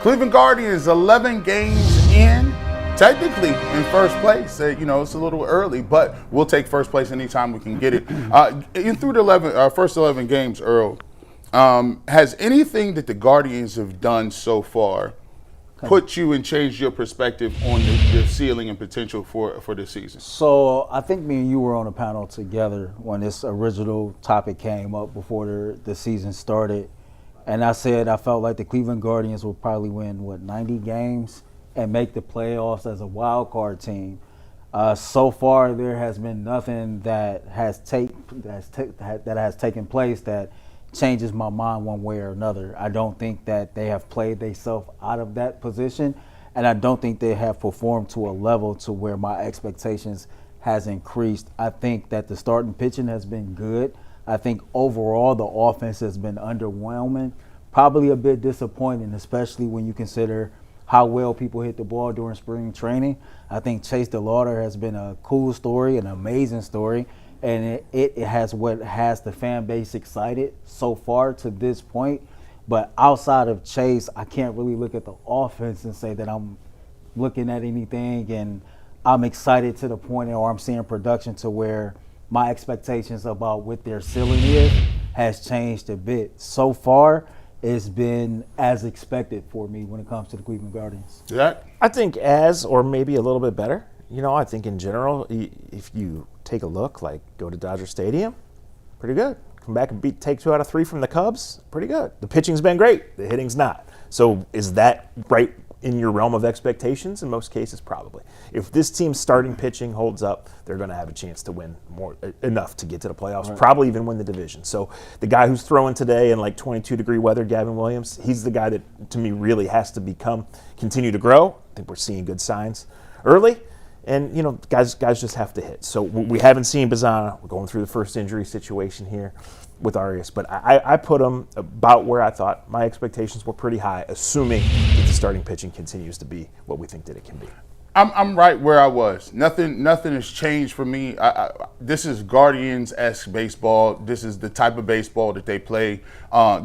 Cleveland Guardians 11 games in, technically in first place. It's a little early, but we'll take first place anytime we can get it. Through the first 11 games, Earl, has anything that the Guardians have done so far put you and changed your perspective on the ceiling and potential for this season? So I think me and you were on a panel together when this original topic came up before the season started. And I said I felt like the Cleveland Guardians would probably win, 90 games and make the playoffs as a wild card team. So far, there has been nothing that has taken place that changes my mind one way or another. I don't think that they have played themselves out of that position, and I don't think they have performed to a level to where my expectations has increased. I think that the starting pitching has been good. I think overall the offense has been underwhelming, probably a bit disappointing, especially when you consider how well people hit the ball during spring training. I think Chase DeLauder has been a cool story, an amazing story, and it has what has the fan base excited so far to this point. But outside of Chase, I can't really look at the offense and say that I'm looking at anything and I'm excited to the point or I'm seeing production to where my expectations about what their ceiling is has changed a bit. So far, it's been as expected for me when it comes to the Cleveland Guardians. Jack? I think as or maybe a little bit better. I think in general, if you take a look, like go to Dodger Stadium, pretty good. Come back and take 2 out of 3 from the Cubs, pretty good. The pitching's been great, the hitting's not. So is that right in your realm of expectations? In most cases, probably. If this team's starting pitching holds up, they're going to have a chance to win enough to get to the playoffs, right. Probably even win the division. So the guy who's throwing today in 22-degree weather, Gavin Williams, he's the guy that, to me, really has to continue to grow. I think we're seeing good signs early. And, guys just have to hit. So we haven't seen Bazana. We're going through the first injury situation here with Arias. But I put him about where I thought my expectations were pretty high, assuming that the starting pitching continues to be what we think that it can be. I'm right where I was. Nothing has changed for me. This is Guardians-esque baseball. This is the type of baseball that they play,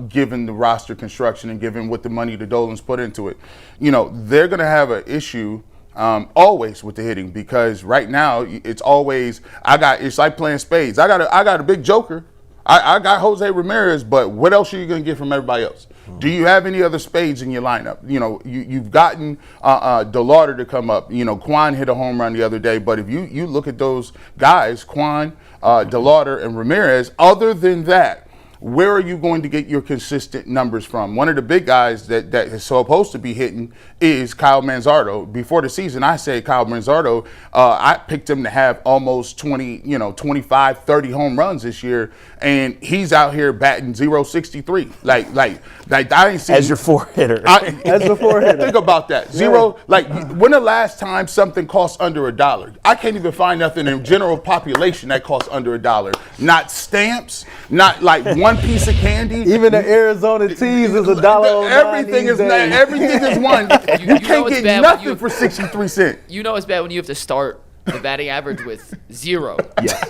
given the roster construction and given what the money the Dolans put into it. They're going to have an issue always with the hitting, because right now it's always it's like playing spades. I got a big joker. I got Jose Ramirez, but what else are you going to get from everybody else? Mm-hmm. Do you have any other spades in your lineup? You've gotten DeLauder to come up. Quan hit a home run the other day, but if you look at those guys, Quan, DeLauder, and Ramirez, other than that, where are you going to get your consistent numbers from? One of the big guys that is supposed to be hitting is Kyle Manzardo. Before the season, I said Kyle Manzardo, I picked him to have almost 25, 30 home runs this year, and he's out here batting .063. Like I ain't seen as your four-hitter. As a four-hitter. Think about that. Zero. When the last time something cost under $1? I can't even find nothing in general population that costs under $1. Not stamps. Not like one piece of candy. Even the Arizona teas is $1. Everything is one. You can't get nothing for 63 cents. It's bad when you have to start the batting average with 0. Yeah.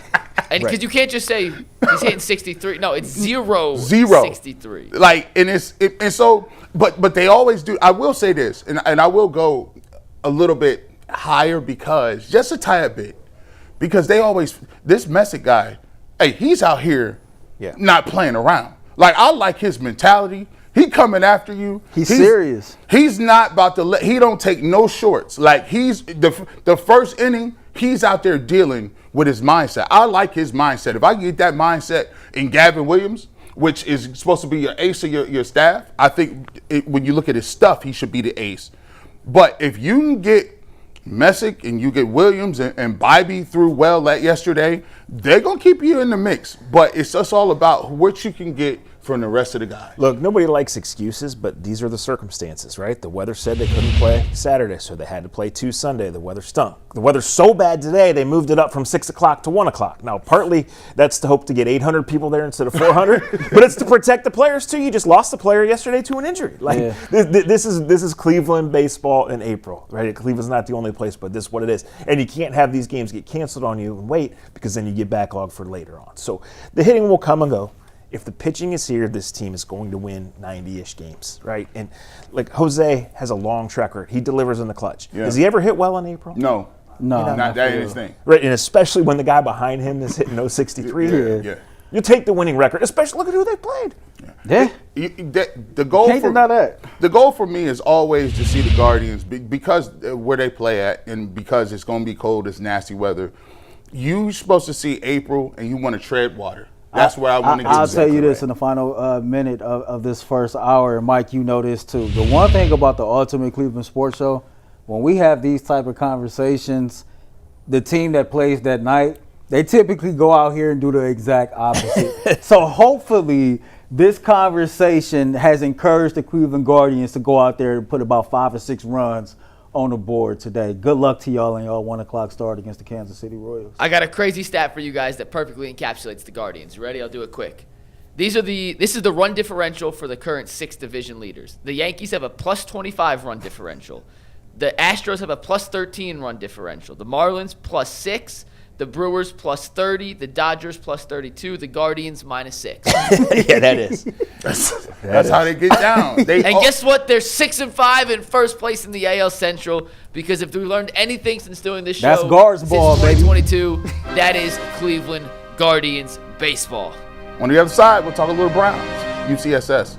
And because you can't just say he's hitting 63. No, it's 0. 63. But they always do. I will say this, and I will go a little bit higher, because just a tad bit, because this Messick guy, hey, he's out here not playing around. I like his mentality. He coming after you. He's serious. He's not about to he don't take no shorts. He's the first inning, he's out there dealing with his mindset. I like his mindset. If I get that mindset in Gavin Williams, which is supposed to be your ace of your staff, I think when you look at his stuff, he should be the ace. But if you can get Messick and you get Williams and Bybee threw well yesterday, they're going to keep you in the mix. But it's just all about what you can get from the rest of the guys. Look, nobody likes excuses, but these are the circumstances, right? The weather said they couldn't play Saturday, so they had to play Sunday. The weather stunk. The weather's so bad today, they moved it up from 6 o'clock to 1 o'clock. Now, partly that's to hope to get 800 people there instead of 400, but it's to protect the players, too. You just lost a player yesterday to an injury. This is Cleveland baseball in April, right? Cleveland's not the only place, but this is what it is. And you can't have these games get canceled on you and wait, because then you get backlogged for later on. So the hitting will come and go. if the pitching is here, this team is going to win 90-ish games, right? And like Jose has a long track record. He delivers in the clutch. Yeah. Has he ever hit well in April? No. No, Not that ain't his thing. Right, and especially when the guy behind him is hitting 063. Yeah. You take the winning record, especially look at who they played. Yeah. The goal Can't deny that. The goal for me is always to see the Guardians because where they play at, and because it's going to be cold, it's nasty weather. You're supposed to see April, and you want to tread water. That's where I want to get. I'll tell you this in the final minute of this first hour, and Mike, you know this too. The one thing about the Ultimate Cleveland Sports Show, when we have these type of conversations, the team that plays that night, they typically go out here and do the exact opposite. So hopefully this conversation has encouraged the Cleveland Guardians to go out there and put about 5 or 6 runs on the board today. Good luck to y'all in y'all 1 o'clock start against the Kansas City Royals. I got a crazy stat for you guys that perfectly encapsulates the Guardians. You ready? I'll do it quick. This is the run differential for the current 6 division leaders. The Yankees have a plus 25 run differential. The Astros have a plus 13 run differential. The Marlins plus 6. The Brewers plus 30. The Dodgers plus 32. The Guardians minus 6. Yeah, that is. That's how they get down. Guess what? They're 6-5 in first place in the AL Central, because if we learned anything since doing this show, That's Guards ball, since baby. 2022, that is Cleveland Guardians baseball. On the other side, we'll talk a little Browns, UCSS.